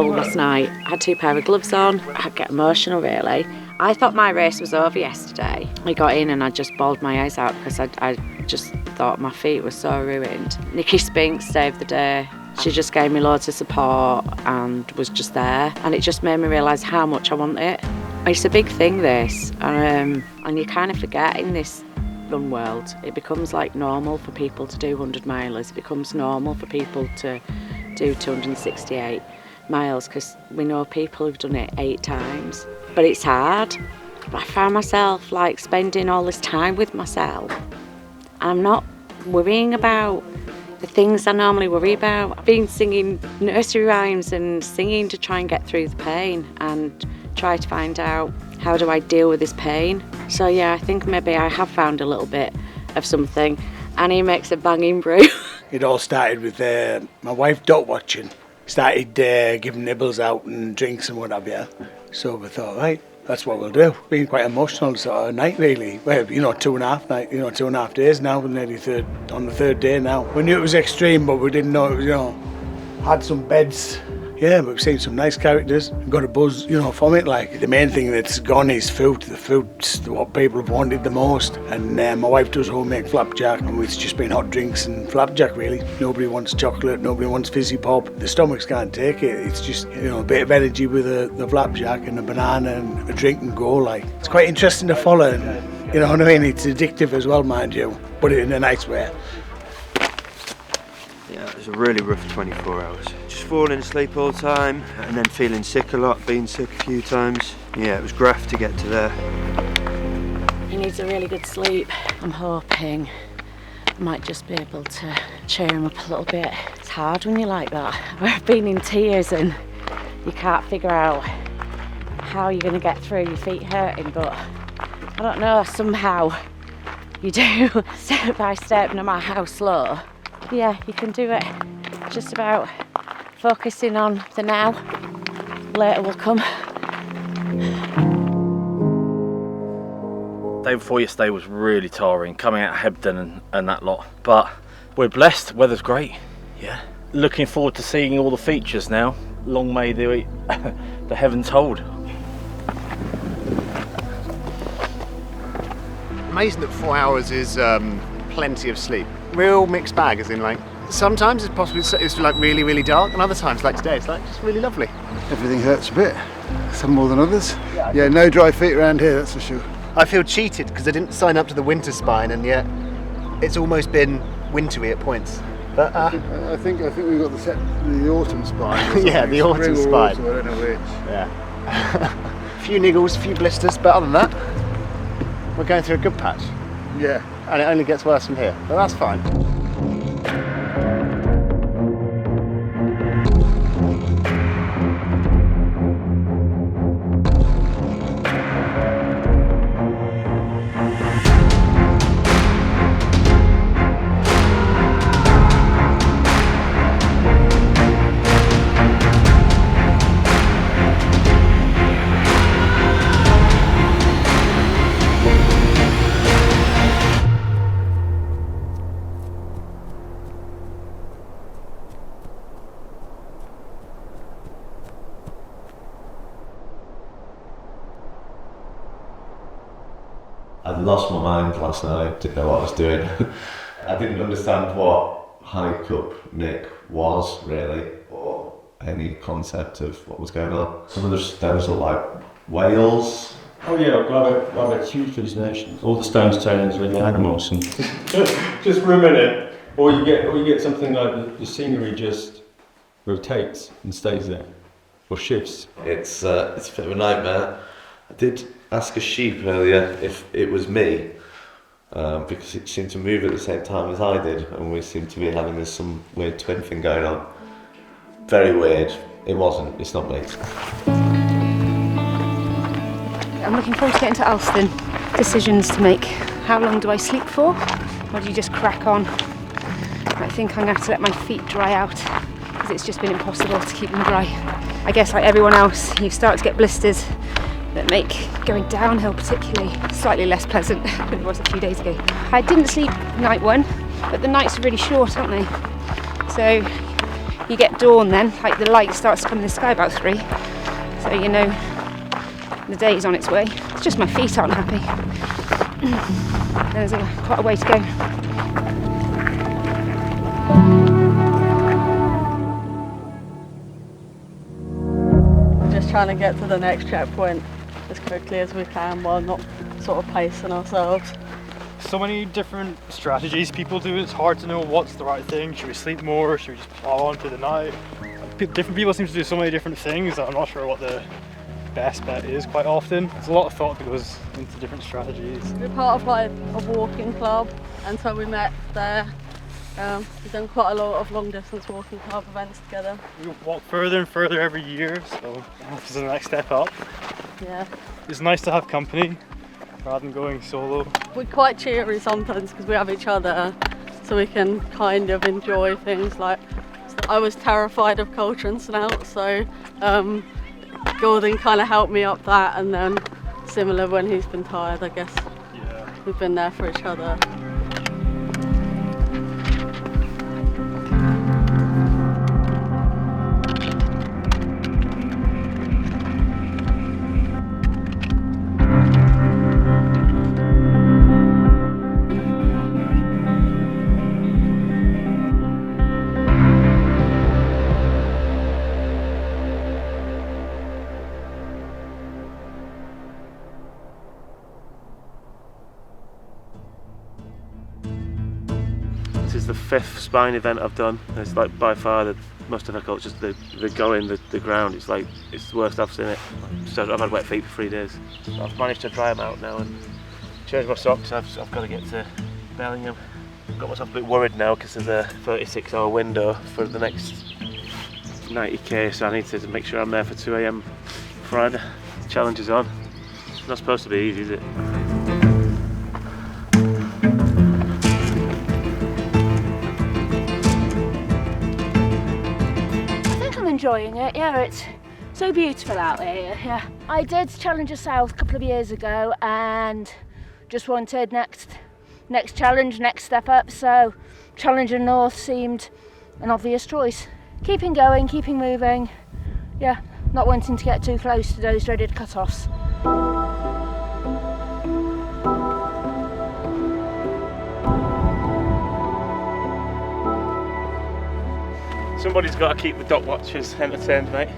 cold last night. I had 2 pair of gloves on. I get emotional really. I thought my race was over yesterday. I got in and I just bawled my eyes out because I just thought my feet were so ruined. Nikki Spink saved the day. She just gave me loads of support and was just there. And it just made me realise how much I want it. It's a big thing, this. And you kind of forget in this run world. It becomes like normal for people to do 100 milers. It becomes normal for people to do 268 miles because we know people who've done it 8 times. But it's hard. I found myself like spending all this time with myself. I'm not worrying about the things I normally worry about. I've been singing nursery rhymes and singing to try and get through the pain and try to find out how do I deal with this pain. So yeah, I think maybe I have found a little bit of something. Annie makes a banging brew. It all started with my wife dot watching. Started giving nibbles out and drinks and what have you. So we thought, right, that's what we'll do. Been quite emotional sort of night really. Well, 2.5 days now, we're nearly on the 3rd day now. We knew it was extreme, but we didn't know it was, had some beds. Yeah, but we've seen some nice characters and got a buzz, from it. Like, the main thing that's gone is food. The food's what people have wanted the most. And my wife does homemade flapjack, and it's just been hot drinks and flapjack, really. Nobody wants chocolate, nobody wants fizzy pop. The stomachs can't take it. It's just, a bit of energy with the flapjack and a banana and a drink and go. Like, it's quite interesting to follow. And, you know what I mean? It's addictive as well, mind you, but in a nice way. Yeah, it was a really rough 24 hours. Just falling asleep all the time and then feeling sick a lot, being sick a few times. Yeah, it was graft to get to there. He needs a really good sleep. I'm hoping I might just be able to cheer him up a little bit. It's hard when you're like that. I've been in tears and you can't figure out how you're going to get through, your feet hurting, but I don't know, somehow you do, step by step, no matter how slow. Yeah, you can do it. Just about focusing on the now. Later will come. Day before yesterday was really tiring, coming out of Hebden and that lot. But we're blessed, weather's great. Yeah. Looking forward to seeing all the features now. Long may the heavens hold. Amazing that 4 hours is plenty of sleep. Real mixed bag, as in like, sometimes it's possibly it's like really, really dark, and other times, like today, it's like just really lovely. Everything hurts a bit, some more than others. Yeah, no dry feet around here, that's for sure. I feel cheated because I didn't sign up to the winter spine, and yet it's almost been wintry at points. But I think we've got the autumn spine. Yeah, the autumn spine. Autumn, I don't know which. Yeah. A few niggles, a few blisters, but other than that, we're going through a good patch. Yeah. And it only gets worse from here, but that's fine. I lost my mind last night, didn't know what I was doing. I didn't understand what hike up Nick was really, or any concept of what was going on. Some of the stones look like whales. Oh yeah, like a huge hallucination. All the stones turn into living animals, and just for a minute, or you get something like the scenery just rotates and stays there, or shifts. It's a bit of a nightmare. I did ask a sheep earlier if it was me, because it seemed to move at the same time as I did, and we seemed to be having some weird twin thing going on. Very weird. It wasn't. It's not me. I'm looking forward to getting to Alston. Decisions to make. How long do I sleep for? Or do you just crack on? I think I'm going to have to let my feet dry out because it's just been impossible to keep them dry. I guess like everyone else, you start to get blisters that make going downhill particularly slightly less pleasant than it was a few days ago. I didn't sleep night one, but the nights are really short, aren't they? So you get dawn then, like the light starts to come in the sky about 3. So you know the day's on its way. It's just my feet aren't happy. There's quite a way to go. Just trying to get to the next checkpoint as quickly as we can while not sort of pacing ourselves. So many different strategies people do. It's hard to know what's the right thing. Should we sleep more? Should we just plow on through the night? Different people seem to do so many different things that I'm not sure what the best bet is quite often. There's a lot of thought that goes into different strategies. We're part of like a walking club, and so we met there. We've done quite a lot of long distance walking club events together. We walk further and further every year, so this is the next step up. Yeah. It's nice to have company rather than going solo. We're quite cheery sometimes because we have each other, so we can kind of enjoy things. Like, I was terrified of culture and snout, so Gordon kind of helped me up that, and then similar when he's been tired, I guess. Yeah. We've been there for each other. This is the 5th spine event I've done. It's like by far the most difficult. Just the going, the ground. It's like it's the worst I've seen it. So I've had wet feet for 3 days. So I've managed to dry them out now and change my socks. I've got to get to Bellingham. I've got myself a bit worried now because there's a 36-hour window for the next 90k. So I need to make sure I'm there for 2 AM Friday. The challenge is on. It's not supposed to be easy, is it? Enjoying it, yeah, it's so beautiful out here, yeah. I did Challenger South a couple of years ago and just wanted next challenge, next step up, so Challenger North seemed an obvious choice. Keeping going, keeping moving, yeah, not wanting to get too close to those dreaded cut-offs. Somebody's got to keep the dot watchers entertained, mate.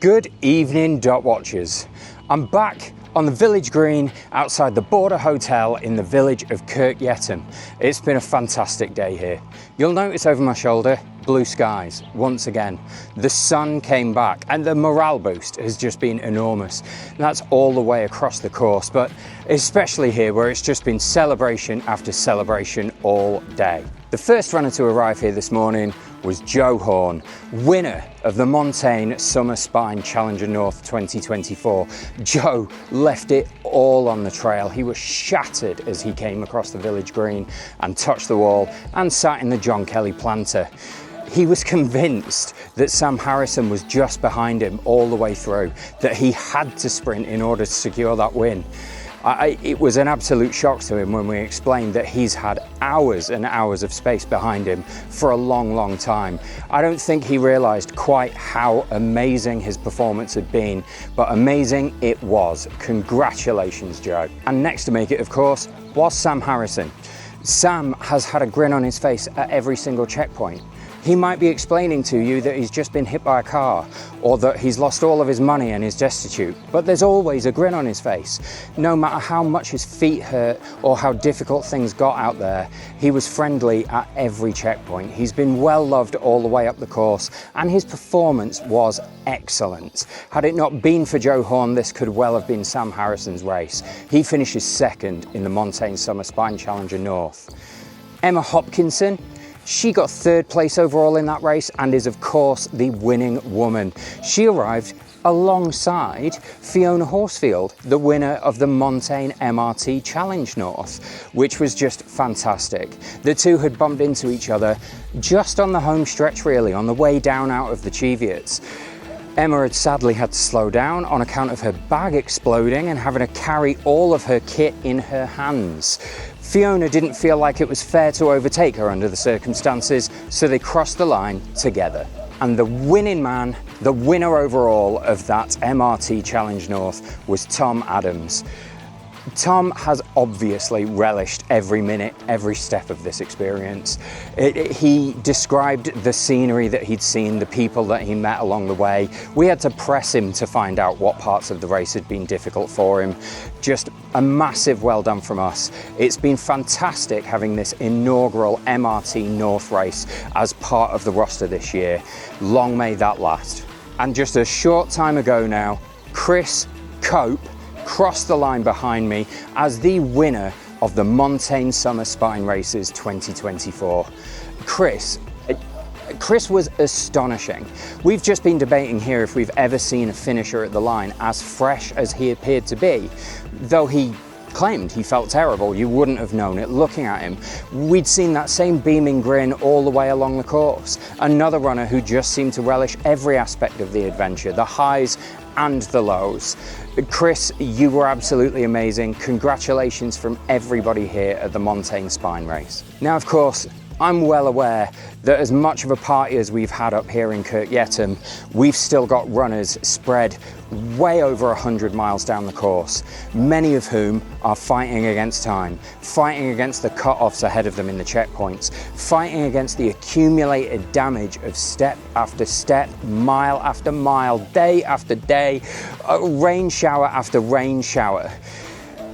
Good evening, dot watchers. I'm back on the village green outside the Border Hotel in the village of Kirk Yetholm. It's been a fantastic day here. You'll notice over my shoulder, blue skies once again. The sun came back and the morale boost has just been enormous. That's all the way across the course, but especially here where it's just been celebration after celebration all day. The first runner to arrive here this morning was Joe Horn, winner of the Montane Summer Spine Challenger North 2024. Joe left it all on the trail. He was shattered as he came across the village green and touched the wall and sat in the John Kelly planter. He was convinced that Sam Harrison was just behind him all the way through, that he had to sprint in order to secure that win. It was an absolute shock to him when we explained that he's had hours and hours of space behind him for a long, long time. I don't think he realised quite how amazing his performance had been, but amazing it was. Congratulations, Joe. And next to make it, of course, was Sam Harrison. Sam has had a grin on his face at every single checkpoint. He might be explaining to you that he's just been hit by a car or that he's lost all of his money and is destitute, but there's always a grin on his face. No matter how much his feet hurt or how difficult things got out there, he was friendly at every checkpoint. He's been well loved all the way up the course and his performance was excellent. Had it not been for Joe Horn, this could well have been Sam Harrison's race. He finishes second in the Montane Summer Spine Challenger North. Emma Hopkinson, she got 3rd place overall in that race and is of course the winning woman. She arrived alongside Fiona Horsfield, the winner of the Montane MRT Challenge North, which was just fantastic. The two had bumped into each other just on the home stretch really, on the way down out of the Cheviots. Emma had sadly had to slow down on account of her bag exploding and having to carry all of her kit in her hands. Fiona didn't feel like it was fair to overtake her under the circumstances, so they crossed the line together. And the winning man, the winner overall of that MRT Challenge North, was Tom Adams. Tom has obviously relished every minute, every step of this experience. He described the scenery that he'd seen, the people that he met along the way. We had to press him to find out what parts of the race had been difficult for him. Just a massive well done from us. It's been fantastic having this inaugural MRT North race as part of the roster this year. Long may that last. And just a short time ago now, Chris Cope crossed the line behind me as the winner of the Montane Summer Spine Races 2024. Chris was astonishing. We've just been debating here if we've ever seen a finisher at the line as fresh as he appeared to be, though he claimed he felt terrible. You wouldn't have known it looking at him. We'd seen that same beaming grin all the way along the course. Another runner who just seemed to relish every aspect of the adventure, the highs and the lows. Chris, you were absolutely amazing. Congratulations from everybody here at the Montane Spine Race. Now, of course, I'm well aware that as much of a party as we've had up here in Kirk Yetholm, we've still got runners spread way over 100 miles down the course, many of whom are fighting against time, fighting against the cut-offs ahead of them in the checkpoints, fighting against the accumulated damage of step after step, mile after mile, day after day, rain shower after rain shower.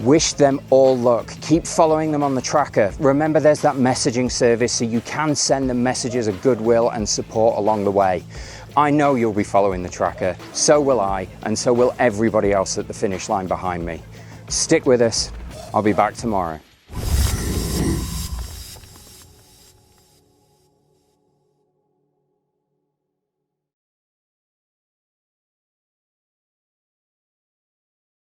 Wish them all luck. Keep following them on the tracker. Remember, there's that messaging service, so you can send them messages of goodwill and support along the way. I know you'll be following the tracker, so will I, and so will everybody else at the finish line behind me. Stick with us. I'll be back tomorrow.